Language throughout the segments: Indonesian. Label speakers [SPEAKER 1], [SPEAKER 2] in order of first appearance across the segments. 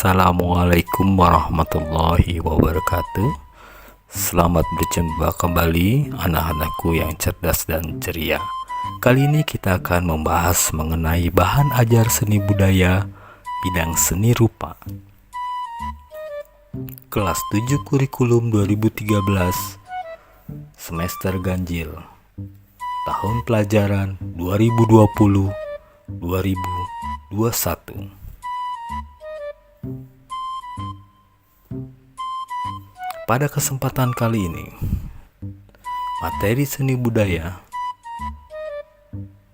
[SPEAKER 1] Assalamualaikum warahmatullahi wabarakatuh. Selamat berjumpa kembali anak-anakku yang cerdas dan ceria. Kali ini kita akan membahas mengenai bahan ajar seni budaya bidang seni rupa. Kelas 7 kurikulum 2013 semester ganjil. Tahun pelajaran 2020-2021. Pada kesempatan kali ini, materi seni budaya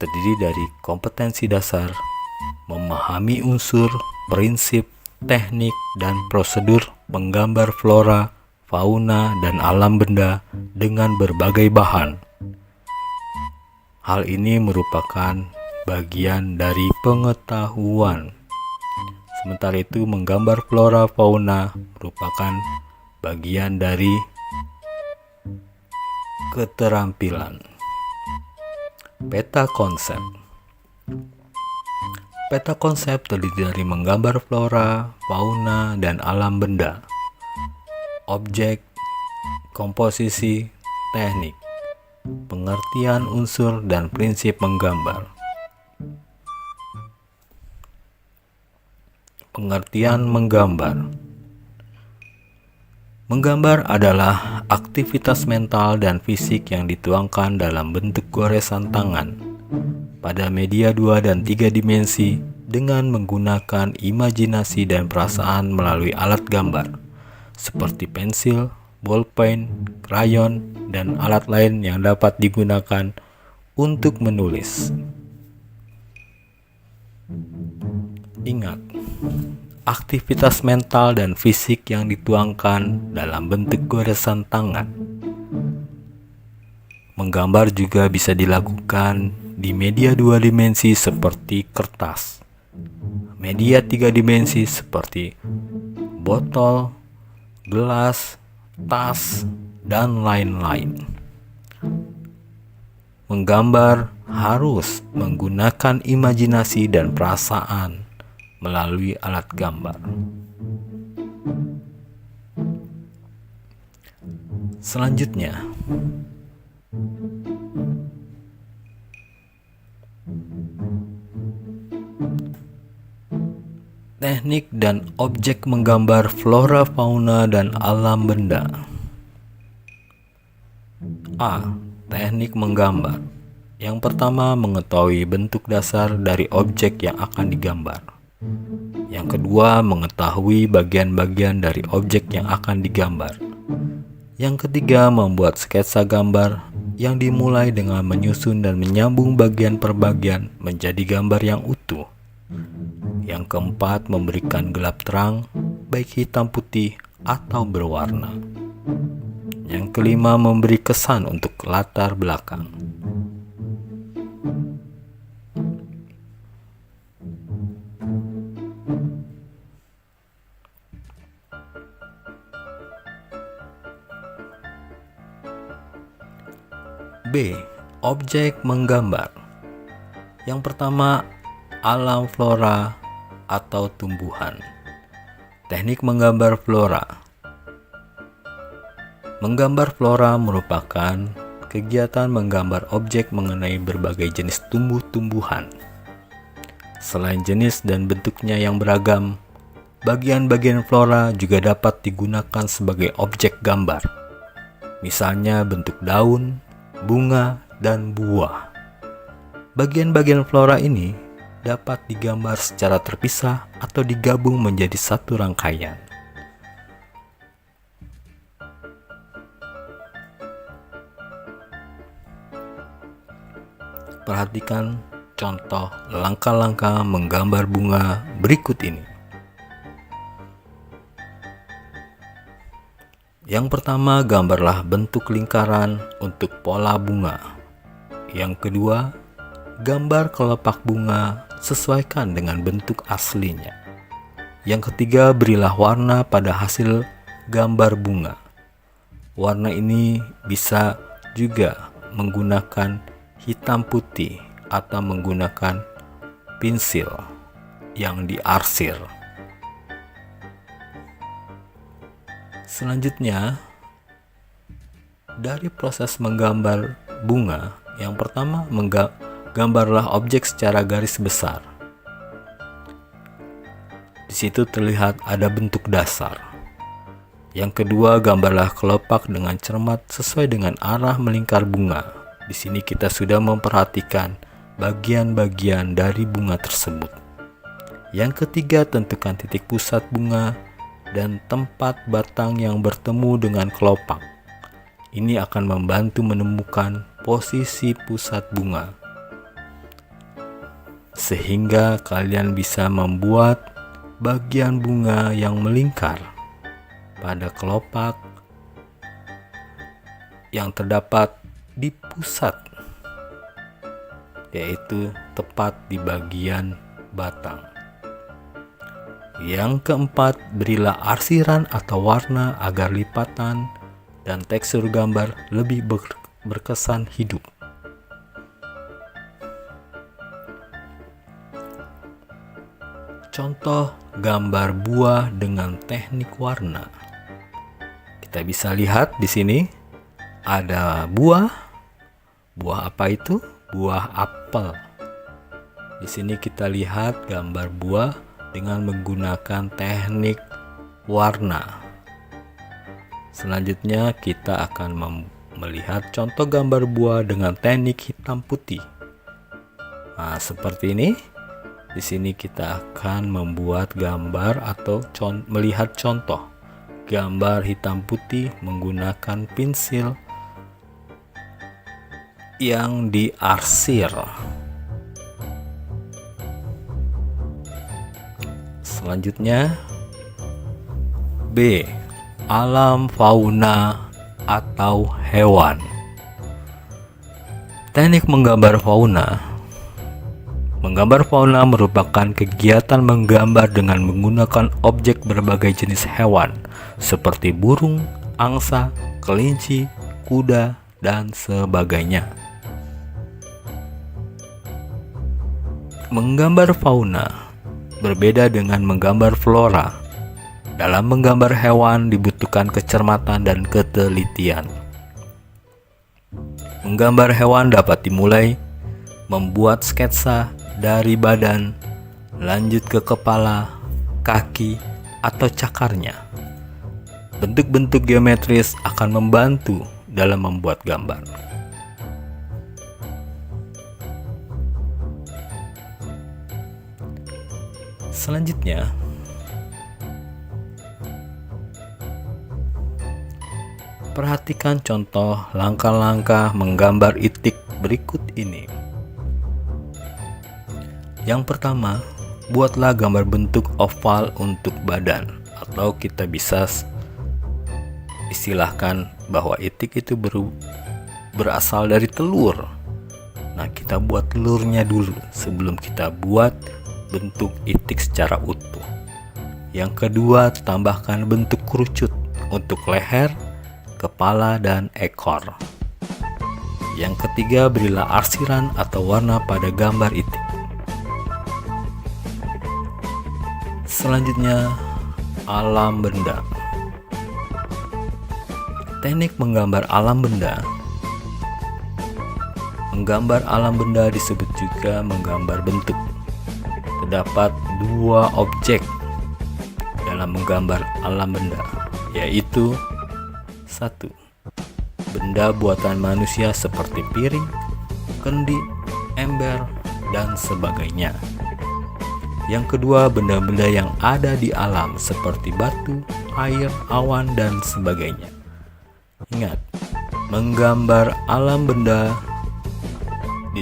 [SPEAKER 1] terdiri dari kompetensi dasar, memahami unsur, prinsip, teknik, dan prosedur menggambar flora, fauna, dan alam benda dengan berbagai bahan. Hal ini merupakan bagian dari pengetahuan. Sementara itu, menggambar flora fauna merupakan bagian dari keterampilan. Peta konsep. Peta konsep terdiri dari menggambar flora, fauna, dan alam benda, objek, komposisi, teknik, pengertian unsur, dan prinsip menggambar. Pengertian menggambar. Menggambar adalah aktivitas mental dan fisik yang dituangkan dalam bentuk goresan tangan pada media 2 dan 3 dimensi dengan menggunakan imajinasi dan perasaan melalui alat gambar seperti pensil, bolpen, krayon, dan alat lain yang dapat digunakan untuk menulis. Ingat, aktivitas mental dan fisik yang dituangkan dalam bentuk goresan tangan. Menggambar juga bisa dilakukan di media 2 dimensi seperti kertas, media 3 dimensi seperti botol, gelas, tas, dan lain-lain. Menggambar harus menggunakan imajinasi dan perasaan melalui alat gambar. Selanjutnya, teknik dan objek menggambar flora, fauna, dan alam benda. A. Teknik menggambar. Yang pertama, mengetahui bentuk dasar dari objek yang akan digambar. Yang kedua, mengetahui bagian-bagian dari objek yang akan digambar. Yang ketiga, membuat sketsa gambar yang dimulai dengan menyusun dan menyambung bagian per bagian menjadi gambar yang utuh. Yang keempat, memberikan gelap terang, baik hitam putih atau berwarna. Yang kelima, memberi kesan untuk latar belakang. B. Objek menggambar. Yang pertama, alam flora atau tumbuhan. Teknik menggambar flora. Menggambar flora merupakan kegiatan menggambar objek mengenai berbagai jenis tumbuh-tumbuhan. Selain jenis dan bentuknya yang beragam, bagian-bagian flora juga dapat digunakan sebagai objek gambar. Misalnya bentuk daun, bunga, dan buah. Bagian-bagian flora ini dapat digambar secara terpisah atau digabung menjadi satu rangkaian. Perhatikan contoh langkah-langkah menggambar bunga berikut ini. Yang pertama, gambarlah bentuk lingkaran untuk pola bunga. Yang kedua, gambar kelopak bunga sesuaikan dengan bentuk aslinya. Yang ketiga, berilah warna pada hasil gambar bunga. Warna ini bisa juga menggunakan hitam putih atau menggunakan pensil yang diarsir. Selanjutnya, dari proses menggambar bunga, yang pertama gambarlah objek secara garis besar. Di situ terlihat ada bentuk dasar. Yang kedua, gambarlah kelopak dengan cermat sesuai dengan arah melingkar bunga. Di sini kita sudah memperhatikan bagian-bagian dari bunga tersebut. Yang ketiga, tentukan titik pusat bunga dan tempat batang yang bertemu dengan kelopak. Ini akan membantu menemukan posisi pusat bunga, sehingga kalian bisa membuat bagian bunga yang melingkar pada kelopak yang terdapat di pusat, yaitu tepat di bagian batang. Yang keempat, berilah arsiran atau warna agar lipatan dan tekstur gambar lebih berkesan hidup. Contoh gambar buah dengan teknik warna. Kita bisa lihat di sini ada buah. Buah apa itu? Buah apel. Di sini kita lihat gambar buah dengan menggunakan teknik warna. Selanjutnya kita akan melihat contoh gambar buah dengan teknik hitam putih. Nah, seperti ini. Di sini kita akan membuat gambar atau melihat contoh gambar hitam putih menggunakan pensil yang diarsir. Selanjutnya, B. Alam fauna atau hewan. Teknik menggambar fauna. Menggambar fauna merupakan kegiatan menggambar dengan menggunakan objek berbagai jenis hewan seperti burung, angsa, kelinci, kuda, dan sebagainya. Menggambar fauna berbeda dengan menggambar flora. Dalam menggambar hewan dibutuhkan kecermatan dan ketelitian. Menggambar hewan dapat dimulai membuat sketsa dari badan, lanjut ke kepala, kaki, atau cakarnya. Bentuk-bentuk geometris akan membantu dalam membuat gambar. Selanjutnya, perhatikan contoh langkah-langkah menggambar itik berikut ini. Yang pertama, buatlah gambar bentuk oval untuk badan, atau kita bisa istilahkan bahwa itik itu berasal dari telur. Nah, kita buat telurnya dulu sebelum kita buat bentuk itik secara utuh. Yang kedua, tambahkan bentuk kerucut untuk leher, kepala, dan ekor. Yang ketiga, berilah arsiran atau warna pada gambar itik. Selanjutnya, alam benda. Teknik menggambar alam benda. Menggambar alam benda disebut juga menggambar bentuk. Terdapat dua objek dalam menggambar alam benda, yaitu 1. Benda buatan manusia seperti piring, kendi, ember, dan sebagainya. Yang kedua, benda-benda yang ada di alam seperti batu, air, awan, dan sebagainya. Ingat, menggambar alam benda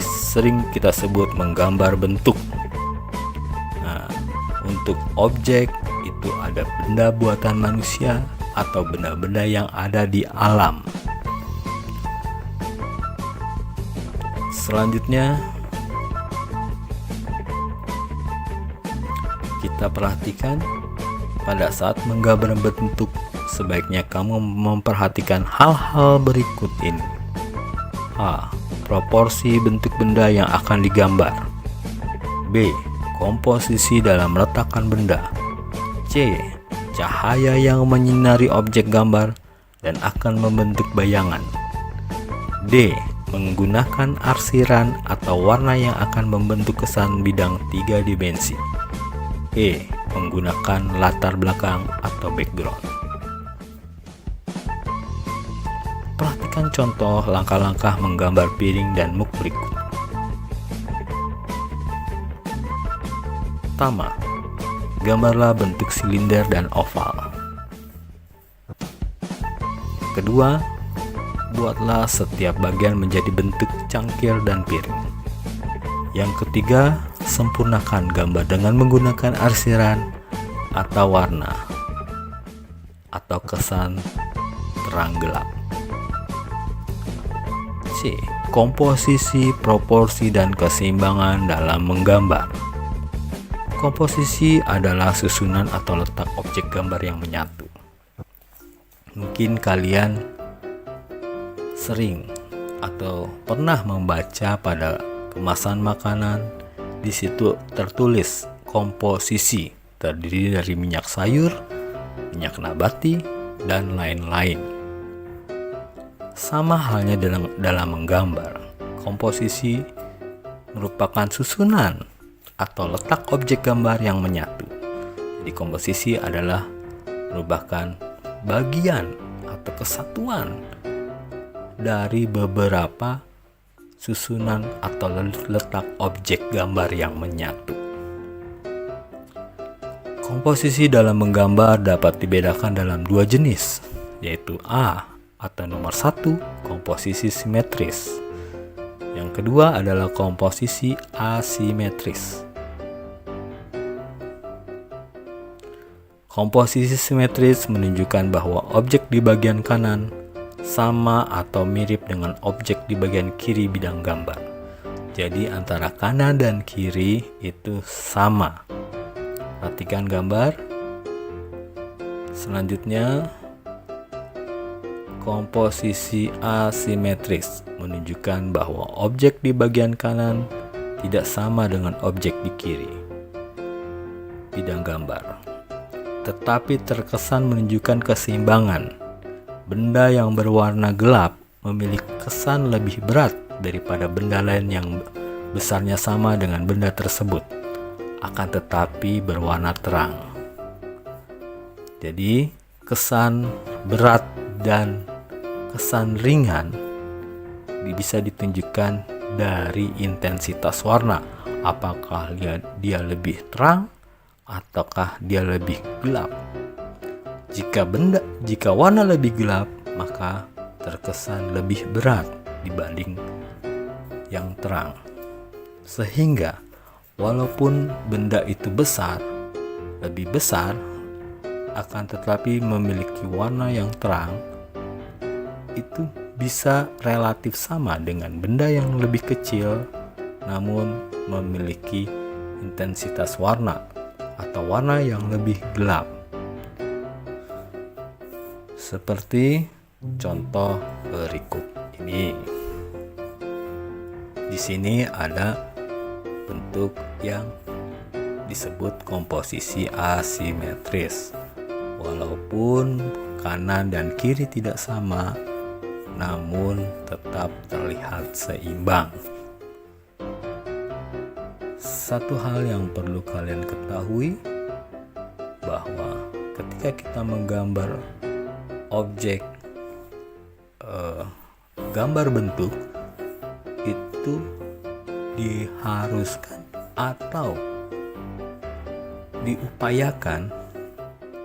[SPEAKER 1] sering kita sebut menggambar bentuk. Nah, untuk objek itu ada benda buatan manusia atau benda-benda yang ada di alam. Selanjutnya, kita perhatikan pada saat menggambar bentuk, sebaiknya kamu memperhatikan hal-hal berikut ini. A. Proporsi bentuk benda yang akan digambar. B. Komposisi dalam meletakkan benda. C. cahaya yang menyinari objek gambar dan akan membentuk bayangan. D. Menggunakan arsiran atau warna yang akan membentuk kesan bidang 3 dimensi. E. Menggunakan latar belakang atau background. Perhatikan contoh langkah-langkah menggambar piring dan mug berikut. Pertama, gambarlah bentuk silinder dan oval. Kedua, buatlah setiap bagian menjadi bentuk cangkir dan piring. Yang ketiga, sempurnakan gambar dengan menggunakan arsiran atau warna atau kesan terang gelap. C. Komposisi, proporsi, dan keseimbangan dalam menggambar. Komposisi adalah susunan atau letak objek gambar yang menyatu. Mungkin kalian sering atau pernah membaca pada kemasan makanan, di situ tertulis komposisi, terdiri dari minyak sayur, minyak nabati, dan lain-lain. Sama halnya dalam menggambar, komposisi merupakan susunan atau letak objek gambar yang menyatu. Jadi komposisi adalah merupakan bagian atau kesatuan dari beberapa susunan atau letak objek gambar yang menyatu. Komposisi dalam menggambar dapat dibedakan dalam dua jenis, yaitu A atau nomor 1, komposisi simetris. Yang kedua adalah komposisi asimetris. Komposisi simetris menunjukkan bahwa objek di bagian kanan sama atau mirip dengan objek di bagian kiri bidang gambar. Jadi antara kanan dan kiri itu sama. Perhatikan gambar. Selanjutnya, komposisi asimetris menunjukkan bahwa objek di bagian kanan tidak sama dengan objek di kiri bidang gambar, tetapi terkesan menunjukkan keseimbangan. Benda yang berwarna gelap memiliki kesan lebih berat daripada benda lain yang besarnya sama dengan benda tersebut, akan tetapi berwarna terang. Jadi, kesan berat dan kesan ringan bisa ditunjukkan dari intensitas warna. Apakah dia lebih terang ataukah dia lebih gelap? Jika warna lebih gelap, maka terkesan lebih berat dibanding yang terang. Sehingga walaupun benda itu lebih besar, akan tetapi memiliki warna yang terang, itu bisa relatif sama dengan benda yang lebih kecil namun memiliki intensitas warna atau warna yang lebih gelap. Seperti contoh berikut ini. Di sini ada bentuk yang disebut komposisi asimetris. Walaupun kanan dan kiri tidak sama, namun tetap terlihat seimbang. Satu hal yang perlu kalian ketahui, bahwa ketika kita menggambar objek gambar bentuk, itu diharuskan atau diupayakan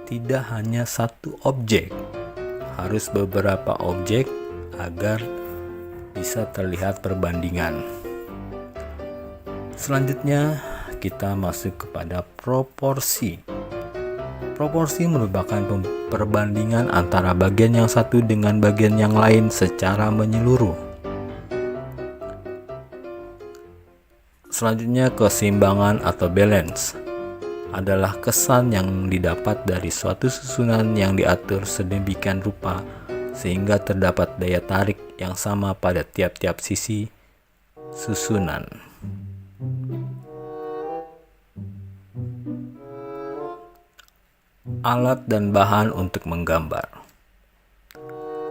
[SPEAKER 1] tidak hanya satu objek, harus beberapa objek agar bisa terlihat perbandingan. Selanjutnya kita masuk kepada proporsi. Proporsi merupakan perbandingan antara bagian yang satu dengan bagian yang lain secara menyeluruh. Selanjutnya, keseimbangan atau balance adalah kesan yang didapat dari suatu susunan yang diatur sedemikian rupa sehingga terdapat daya tarik yang sama pada tiap-tiap sisi susunan. Alat dan bahan untuk menggambar.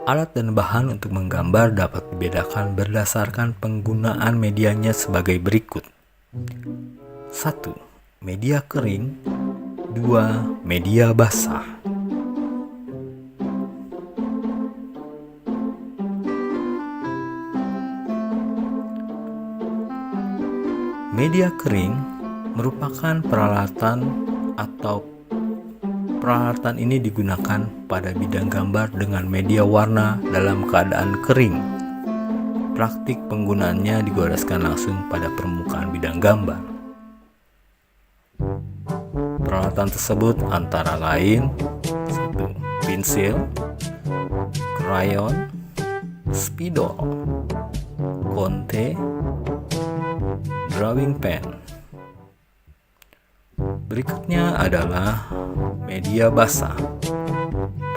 [SPEAKER 1] Alat dan bahan untuk menggambar dapat dibedakan berdasarkan penggunaan medianya sebagai berikut. 1. Media kering. 2. Media basah. Media kering merupakan peralatan ini digunakan pada bidang gambar dengan media warna dalam keadaan kering. Praktik penggunaannya digoreskan langsung pada permukaan bidang gambar. Peralatan tersebut antara lain 1. Pensil, krayon, spidol, konte, drawing pen. Berikutnya adalah media basah.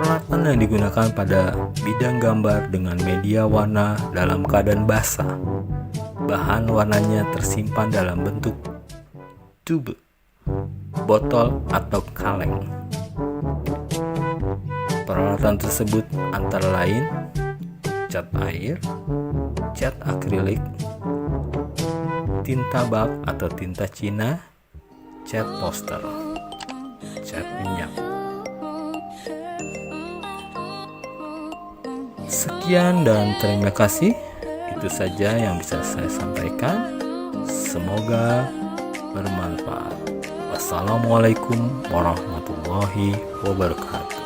[SPEAKER 1] Peralatan yang digunakan pada bidang gambar dengan media warna dalam keadaan basah. Bahan warnanya tersimpan dalam bentuk tube, botol, atau kaleng. Peralatan tersebut antara lain cat air, cat akrilik, tinta bak atau tinta Cina, cat poster, cat minyak. Sekian dan terima kasih. Itu saja yang bisa saya sampaikan. Semoga bermanfaat. Wassalamualaikum warahmatullahi wabarakatuh.